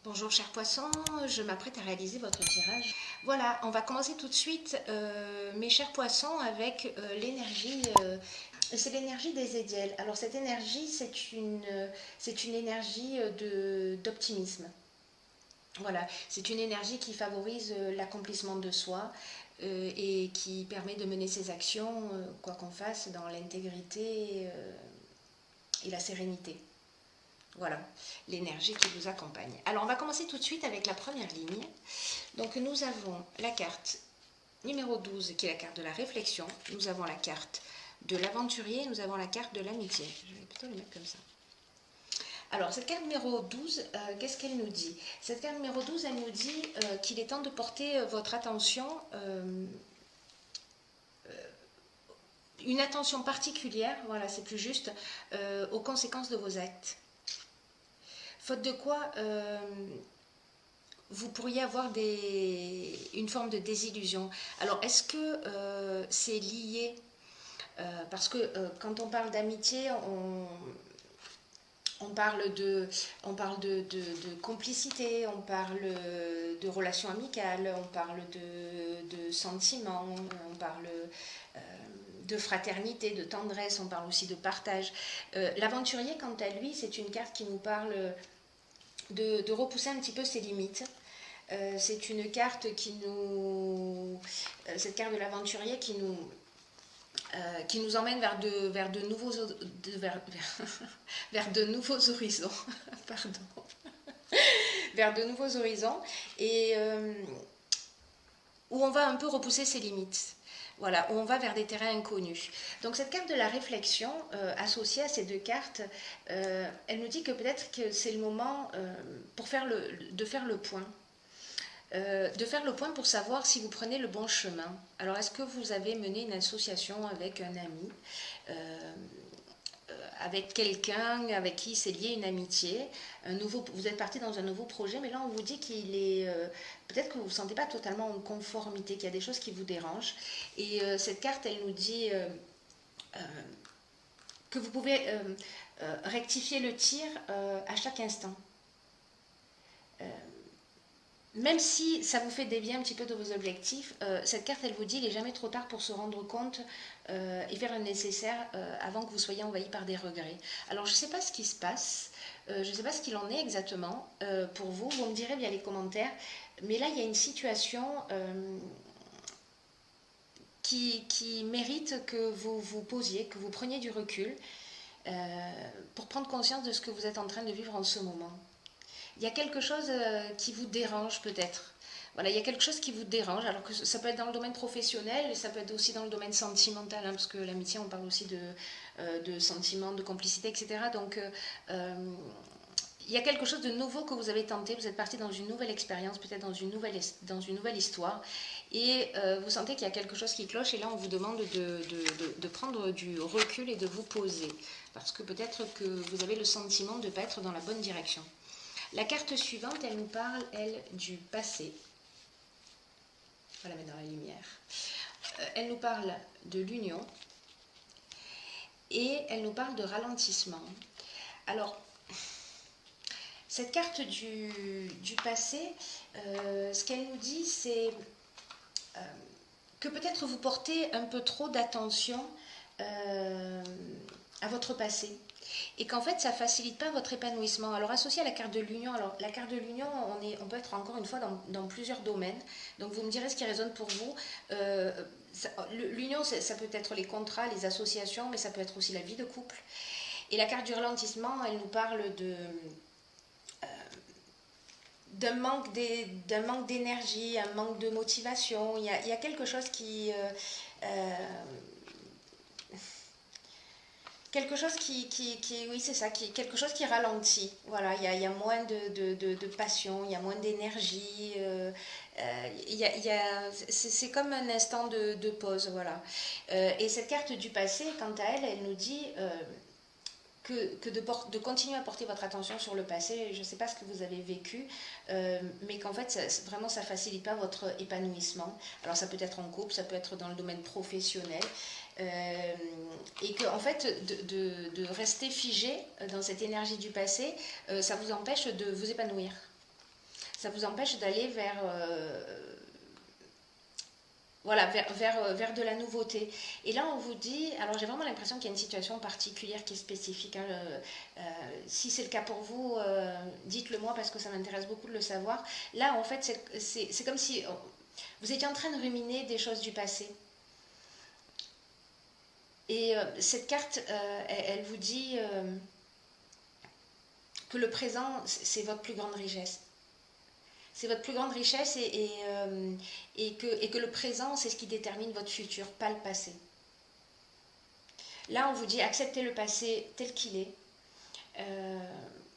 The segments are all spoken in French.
Bonjour chers poissons, je m'apprête à réaliser votre tirage. Voilà, on va commencer tout de suite mes chers poissons avec l'énergie, c'est l'énergie des Édiels. Alors cette énergie c'est une énergie d'optimisme. Voilà, c'est une énergie qui favorise l'accomplissement de soi et qui permet de mener ses actions, quoi qu'on fasse, dans l'intégrité et la sérénité. Voilà, l'énergie qui vous accompagne. Alors, on va commencer tout de suite avec la première ligne. Donc, nous avons la carte numéro 12, qui est la carte de la réflexion. Nous avons la carte de l'aventurier. Nous avons la carte de l'amitié. Je vais plutôt le mettre comme ça. Alors, cette carte numéro 12, qu'est-ce qu'elle nous dit? Cette carte numéro 12, elle nous dit qu'il est temps de porter votre attention, une attention particulière, voilà, c'est plus juste, aux conséquences de vos actes. Faute de quoi, vous pourriez avoir une forme de désillusion. Alors, est-ce que c'est lié parce que quand on parle d'amitié, on parle de complicité, on parle de relations amicales, on parle de sentiments, on parle de fraternité, de tendresse, on parle aussi de partage. L'aventurier, quant à lui, c'est une carte qui nous parle de repousser un petit peu ses limites. C'est une carte qui nous... cette carte de l'aventurier qui nous emmène vers de nouveaux vers de nouveaux horizons. Pardon. Vers de nouveaux horizons et où on va un peu repousser ses limites. Voilà, où on va vers des terrains inconnus. Donc cette carte de la réflexion, associée à ces deux cartes, elle nous dit que peut-être que c'est le moment de faire le point. De faire le point pour savoir si vous prenez le bon chemin. Alors, est-ce que vous avez mené une association avec un ami, avec quelqu'un avec qui c'est lié une amitié, vous êtes parti dans un nouveau projet, mais là on vous dit qu'il est peut-être que vous ne vous sentez pas totalement en conformité, qu'il y a des choses qui vous dérangent. Et cette carte, elle nous dit que vous pouvez rectifier le tir à chaque instant. Même si ça vous fait dévier un petit peu de vos objectifs, cette carte, elle vous dit qu'il n'est jamais trop tard pour se rendre compte et faire le nécessaire avant que vous soyez envahi par des regrets. Alors, je ne sais pas ce qui se passe, je ne sais pas ce qu'il en est exactement pour vous. Vous me direz via les commentaires. Mais là, il y a une situation qui mérite que vous vous posiez, que vous preniez du recul pour prendre conscience de ce que vous êtes en train de vivre en ce moment. Il y a quelque chose qui vous dérange peut-être. Voilà, il y a quelque chose qui vous dérange, alors que ça peut être dans le domaine professionnel, et ça peut être aussi dans le domaine sentimental, hein, parce que l'amitié, on parle aussi de sentiments, de complicité, etc. Donc, il y a quelque chose de nouveau que vous avez tenté, vous êtes parti dans une nouvelle expérience, peut-être dans une nouvelle histoire, et vous sentez qu'il y a quelque chose qui cloche, et là, on vous demande de prendre du recul et de vous poser, parce que peut-être que vous avez le sentiment de ne pas être dans la bonne direction. La carte suivante, elle nous parle, elle, du passé. On va la mettre dans la lumière. Elle nous parle de l'union et elle nous parle de ralentissement. Alors, cette carte du passé, ce qu'elle nous dit, c'est que peut-être vous portez un peu trop d'attention à votre passé. Et qu'en fait, ça ne facilite pas votre épanouissement. Alors, associé à la carte de l'union, alors la carte de l'union, on peut être encore une fois dans plusieurs domaines. Donc, vous me direz ce qui résonne pour vous. L'union, ça peut être les contrats, les associations, mais ça peut être aussi la vie de couple. Et la carte du ralentissement, elle nous parle d'un manque d'énergie, un manque de motivation. Il y a quelque chose qui... quelque chose oui, c'est ça, quelque chose qui ralentit. Voilà, il y a moins de passion, il y a moins d'énergie. C'est comme un instant de pause, voilà. Et cette carte du passé, quant à elle, elle nous dit de continuer à porter votre attention sur le passé. Je ne sais pas ce que vous avez vécu, mais qu'en fait, vraiment, ça ne facilite pas votre épanouissement. Alors, ça peut être en couple, ça peut être dans le domaine professionnel. Et que en fait de rester figé dans cette énergie du passé, ça vous empêche de vous épanouir. ça vous empêche d'aller vers... voilà, vers de la nouveauté. Et là, on vous dit, alors j'ai vraiment l'impression qu'il y a une situation particulière qui est spécifique. Hein, si c'est le cas pour vous, dites-le moi parce que ça m'intéresse beaucoup de le savoir. Là, en fait, c'est comme si vous étiez en train de ruminer des choses du passé. Et cette carte, elle vous dit que le présent, c'est votre plus grande richesse. C'est votre plus grande richesse et que le présent, c'est ce qui détermine votre futur, pas le passé. Là, on vous dit acceptez le passé tel qu'il est.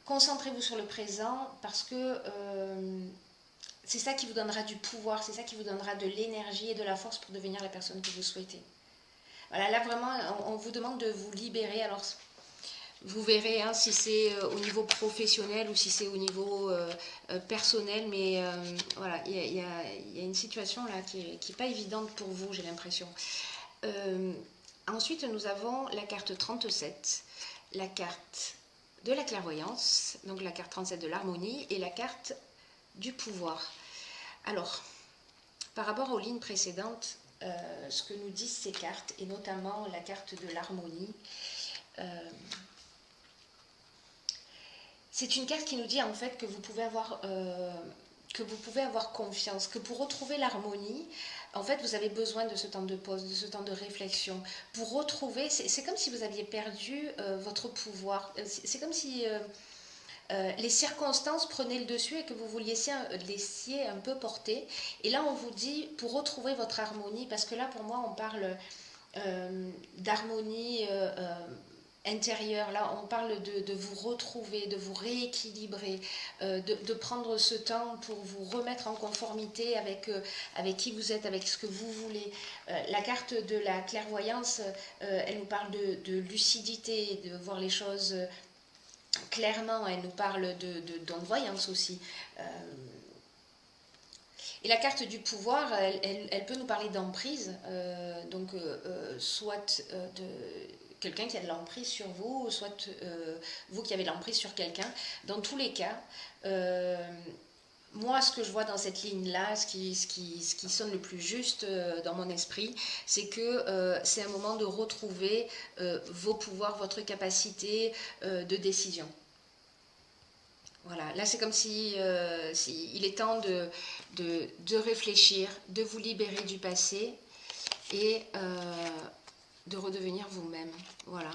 Concentrez-vous sur le présent parce que c'est ça qui vous donnera du pouvoir, c'est ça qui vous donnera de l'énergie et de la force pour devenir la personne que vous souhaitez. Voilà, là vraiment, on vous demande de vous libérer. Alors, vous verrez hein, si c'est au niveau professionnel ou si c'est au niveau personnel, mais voilà, il y a une situation là qui n'est pas évidente pour vous, j'ai l'impression. Ensuite, nous avons la carte 37, la carte de la clairvoyance, donc la carte 37 de l'harmonie et la carte du pouvoir. Alors, par rapport aux lignes précédentes, ce que nous disent ces cartes, et notamment la carte de l'harmonie, c'est une carte qui nous dit en fait que vous pouvez avoir confiance, que pour retrouver l'harmonie, en fait, vous avez besoin de ce temps de pause, de ce temps de réflexion. Pour retrouver, c'est comme si vous aviez perdu votre pouvoir. C'est comme si les circonstances prenaient le dessus et que vous vous laissiez un peu porter. Et là, on vous dit, pour retrouver votre harmonie, parce que là, pour moi, on parle d'harmonie intérieure. Là, on parle de vous retrouver, de vous rééquilibrer, de prendre ce temps pour vous remettre en conformité avec qui vous êtes, avec ce que vous voulez. La carte de la clairvoyance, elle nous parle de lucidité, de voir les choses clairement. Elle nous parle d'envoyance aussi. Et la carte du pouvoir, elle peut nous parler d'emprise, soit de quelqu'un qui a de l'emprise sur vous, soit vous qui avez de l'emprise sur quelqu'un. Dans tous les cas, moi, ce que je vois dans cette ligne-là, ce qui sonne le plus juste dans mon esprit, c'est que c'est un moment de retrouver vos pouvoirs, votre capacité de décision. Voilà, là c'est comme si il est temps de réfléchir, de vous libérer du passé et de redevenir vous-même. Voilà,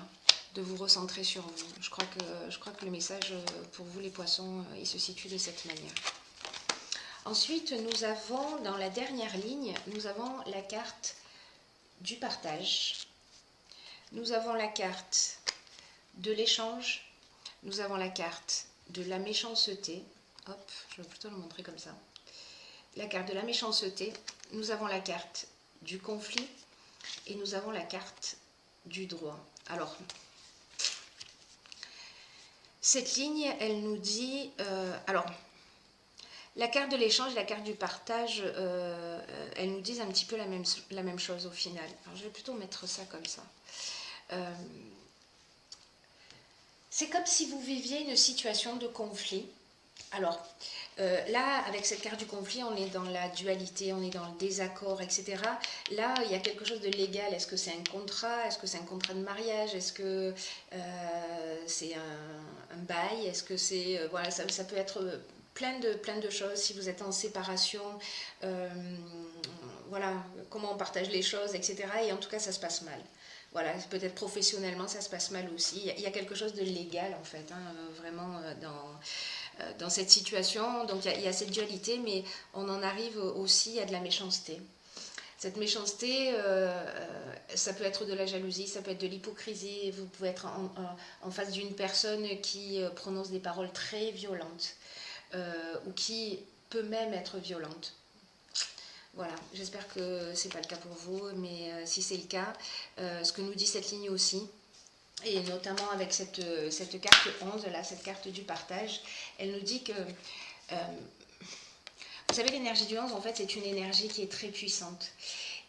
de vous recentrer sur vous. Je crois que le message pour vous les poissons, il se situe de cette manière. Ensuite, nous avons dans la dernière ligne, nous avons la carte du partage. Nous avons la carte de l'échange. Nous avons la carte de la méchanceté. Hop, je vais plutôt le montrer comme ça. La carte de la méchanceté. Nous avons la carte du conflit. Et nous avons la carte du droit. Alors, cette ligne, elle nous dit... alors, la carte de l'échange et la carte du partage, elles nous disent un petit peu la même chose au final. Alors, je vais plutôt mettre ça comme ça. C'est comme si vous viviez une situation de conflit. Alors, là, avec cette carte du conflit, on est dans la dualité, on est dans le désaccord, etc. Là, il y a quelque chose de légal. Est-ce que c'est un contrat? Est-ce que c'est un contrat de mariage? Est-ce que c'est un bail? Est-ce que c'est... voilà, ça peut être plein de choses. Si vous êtes en séparation, voilà, comment on partage les choses, etc. Et en tout cas, ça se passe mal. Voilà, peut-être professionnellement, ça se passe mal aussi. Il y a quelque chose de légal, en fait, hein, vraiment dans cette situation. Donc, il y a cette dualité, mais on en arrive aussi à de la méchanceté. Cette méchanceté, ça peut être de la jalousie, ça peut être de l'hypocrisie. Vous pouvez être en face d'une personne qui prononce des paroles très violentes ou qui peut même être violente. Voilà, j'espère que ce n'est pas le cas pour vous, mais si c'est le cas, ce que nous dit cette ligne aussi, et notamment avec cette carte 11, là, cette carte du partage, elle nous dit que, vous savez, l'énergie du 11, en fait, c'est une énergie qui est très puissante.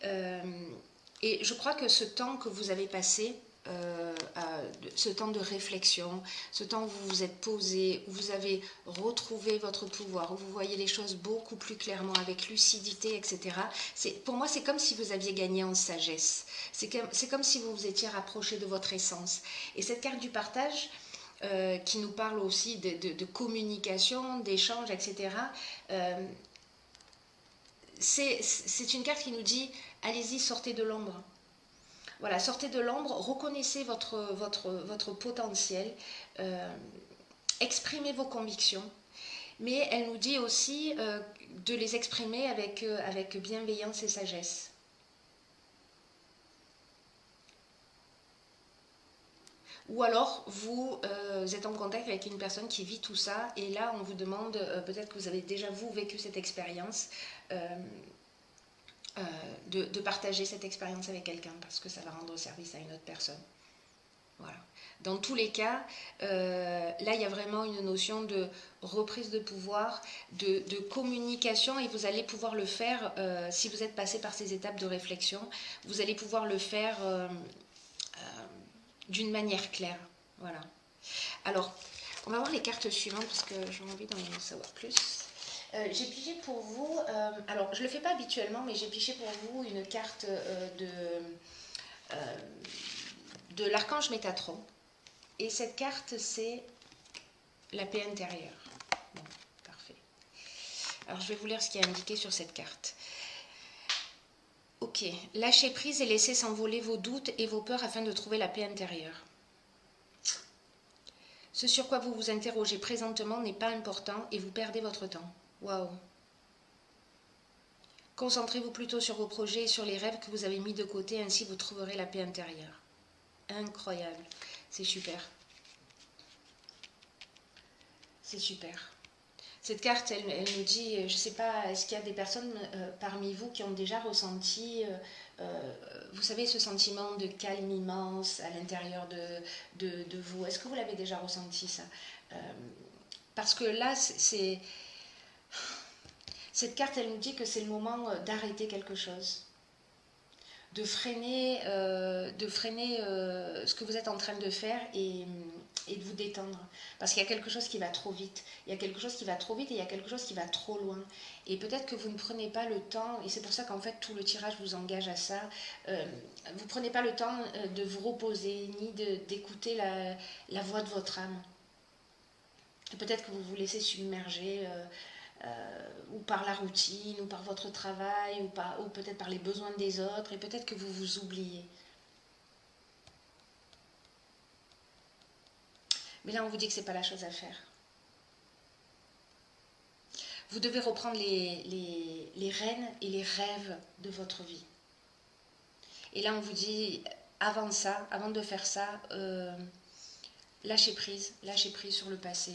Et je crois que ce temps que vous avez passé, ce temps de réflexion, ce temps où vous vous êtes posé, où vous avez retrouvé votre pouvoir, où vous voyez les choses beaucoup plus clairement, avec lucidité, etc. Pour moi, c'est comme si vous aviez gagné en sagesse. C'est comme si vous vous étiez rapproché de votre essence. Et cette carte du partage, qui nous parle aussi de communication, d'échange, etc., c'est une carte qui nous dit, allez-y, sortez de l'ombre. Voilà, sortez de l'ombre, reconnaissez votre potentiel, exprimez vos convictions, mais elle nous dit aussi de les exprimer avec bienveillance et sagesse. Ou alors, vous êtes en contact avec une personne qui vit tout ça, et là, on vous demande, peut-être que vous avez déjà, vous, vécu cette expérience, de partager cette expérience avec quelqu'un, parce que ça va rendre service à une autre personne. Voilà. Dans tous les cas, là, il y a vraiment une notion de reprise de pouvoir, de communication, et vous allez pouvoir le faire, si vous êtes passé par ces étapes de réflexion, vous allez pouvoir le faire d'une manière claire. Voilà. Alors, on va voir les cartes suivantes, parce que j'ai envie d'en savoir plus. J'ai pigé pour vous, alors je ne le fais pas habituellement, mais j'ai pigé pour vous une carte de l'archange Métatron. Et cette carte, c'est la paix intérieure. Bon, parfait. Alors, je vais vous lire ce qui est indiqué sur cette carte. Ok. Lâchez prise et laissez s'envoler vos doutes et vos peurs afin de trouver la paix intérieure. Ce sur quoi vous vous interrogez présentement n'est pas important et vous perdez votre temps. Waouh! Concentrez-vous plutôt sur vos projets et sur les rêves que vous avez mis de côté, ainsi vous trouverez la paix intérieure. Incroyable. C'est super. C'est super. Cette carte, elle nous dit, je ne sais pas, est-ce qu'il y a des personnes parmi vous qui ont déjà ressenti, vous savez, ce sentiment de calme immense à l'intérieur de vous? Est-ce que vous l'avez déjà ressenti, ça? Parce que là, cette carte, elle nous dit que c'est le moment d'arrêter quelque chose, de freiner ce que vous êtes en train de faire et de vous détendre. Parce qu'il y a quelque chose qui va trop vite. Il y a quelque chose qui va trop vite et il y a quelque chose qui va trop loin. Et peut-être que vous ne prenez pas le temps, et c'est pour ça qu'en fait tout le tirage vous engage à ça, vous ne prenez pas le temps de vous reposer, ni d'écouter la voix de votre âme. Peut-être que vous vous laissez submerger ou par la routine, ou par votre travail, ou peut-être par les besoins des autres, et peut-être que vous vous oubliez. Mais là, on vous dit que ce n'est pas la chose à faire. Vous devez reprendre les rênes et les rêves de votre vie. Et là, on vous dit, avant de faire ça, lâchez prise sur le passé.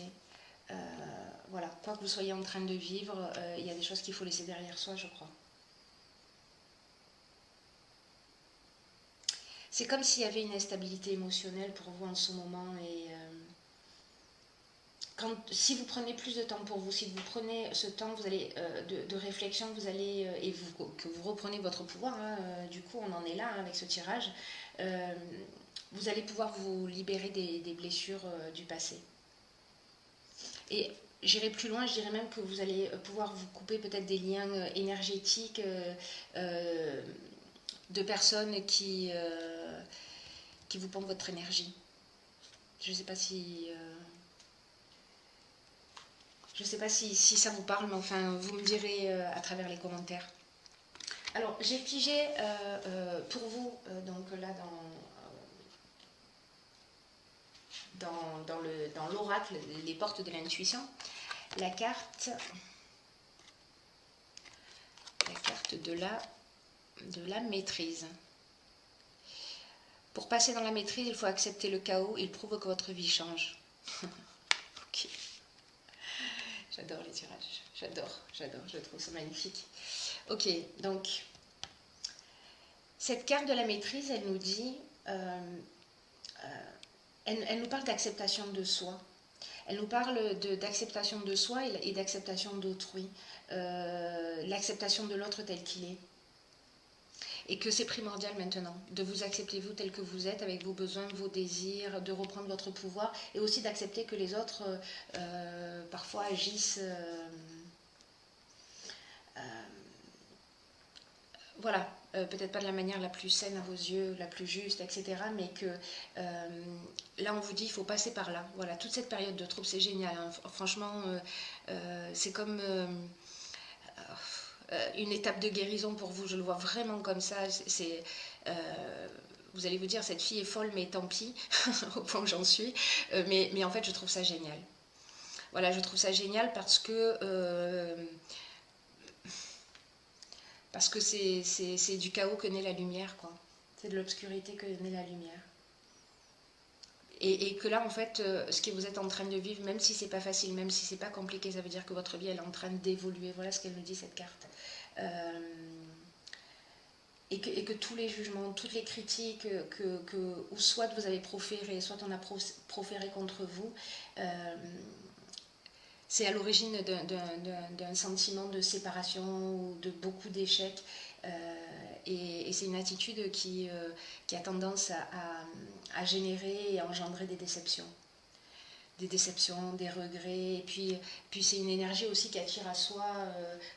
Voilà, quoi que vous soyez en train de vivre, il y a des choses qu'il faut laisser derrière soi, je crois. C'est comme s'il y avait une instabilité émotionnelle pour vous en ce moment, et si vous prenez plus de temps pour vous, si vous prenez ce temps de réflexion, vous allez, que vous reprenez votre pouvoir, hein, du coup on en est là, hein, avec ce tirage, vous allez pouvoir vous libérer des blessures du passé. Et j'irai plus loin, je dirais même que vous allez pouvoir vous couper peut-être des liens énergétiques de personnes qui vous pompent votre énergie. Je ne sais pas si... je ne sais pas si ça vous parle, mais enfin, vous me direz à travers les commentaires. Alors, j'ai pigé pour vous, donc là, dans l'oracle, les portes de l'intuition, la carte de la maîtrise. Pour passer dans la maîtrise, il faut accepter le chaos, il prouve que votre vie change. Ok. J'adore les tirages, j'adore, je trouve ça magnifique. Ok, donc, cette carte de la maîtrise, elle nous dit, elle nous parle d'acceptation de soi. Elle nous parle d'acceptation de soi et d'acceptation d'autrui, l'acceptation de l'autre tel qu'il est. et que c'est primordial maintenant de vous accepter vous tel que vous êtes, avec vos besoins, vos désirs, de reprendre votre pouvoir, et aussi d'accepter que les autres parfois agissent voilà, peut-être pas de la manière la plus saine à vos yeux, la plus juste, etc. Mais que là, on vous dit, il faut passer par là. Voilà, toute cette période de trouble, c'est génial. Hein. Franchement, c'est comme une étape de guérison pour vous. Je le vois vraiment comme ça. Vous allez vous dire, cette fille est folle, mais tant pis, au point où j'en suis. Mais en fait, je trouve ça génial. Voilà, je trouve ça génial parce que c'est du chaos que naît la lumière, quoi. C'est de l'obscurité que naît la lumière. Et que là, en fait, ce que vous êtes en train de vivre, même si c'est pas facile, même si c'est pas compliqué, ça veut dire que votre vie, elle est en train d'évoluer. Voilà ce qu'elle nous dit, cette carte. Et que tous les jugements, toutes les critiques ou soit vous avez proféré, soit on a proféré contre vous, c'est à l'origine d'un sentiment de séparation ou de beaucoup d'échecs. Et c'est une attitude qui a tendance à générer et à engendrer des déceptions. Des regrets. Et puis c'est une énergie aussi qui attire à soi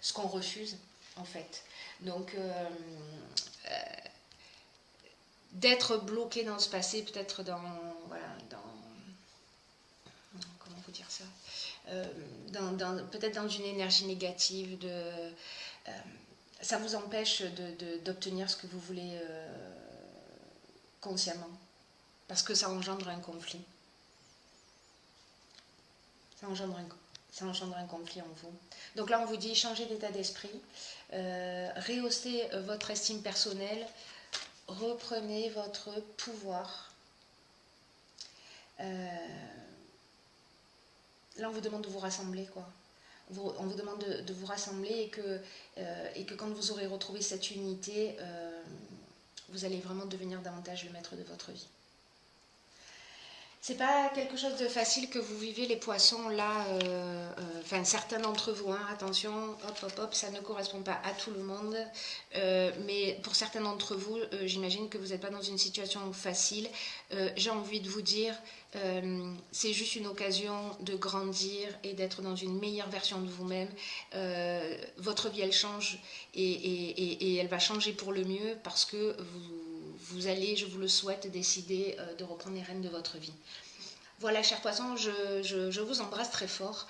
ce qu'on refuse, en fait. Donc, d'être bloqué dans ce passé, peut-être comment vous dire ça, peut-être dans une énergie négative, ça vous empêche d'obtenir ce que vous voulez consciemment, parce que ça engendre un conflit. Ça engendre un conflit en vous. Donc là, on vous dit, changez d'état d'esprit, rehaussez votre estime personnelle, reprenez votre pouvoir. Là, on vous demande de vous rassembler, quoi. On vous demande de vous rassembler et que quand vous aurez retrouvé cette unité, vous allez vraiment devenir davantage le maître de votre vie. C'est pas quelque chose de facile que vous vivez, les poissons, là, enfin certains d'entre vous, hein, attention, hop, ça ne correspond pas à tout le monde, mais pour certains d'entre vous, j'imagine que vous n'êtes pas dans une situation facile. J'ai envie de vous dire, c'est juste une occasion de grandir et d'être dans une meilleure version de vous-même. Votre vie, elle change et elle va changer pour le mieux parce que vous allez, je vous le souhaite, décider de reprendre les rênes de votre vie. Voilà, chers poissons, je vous embrasse très fort.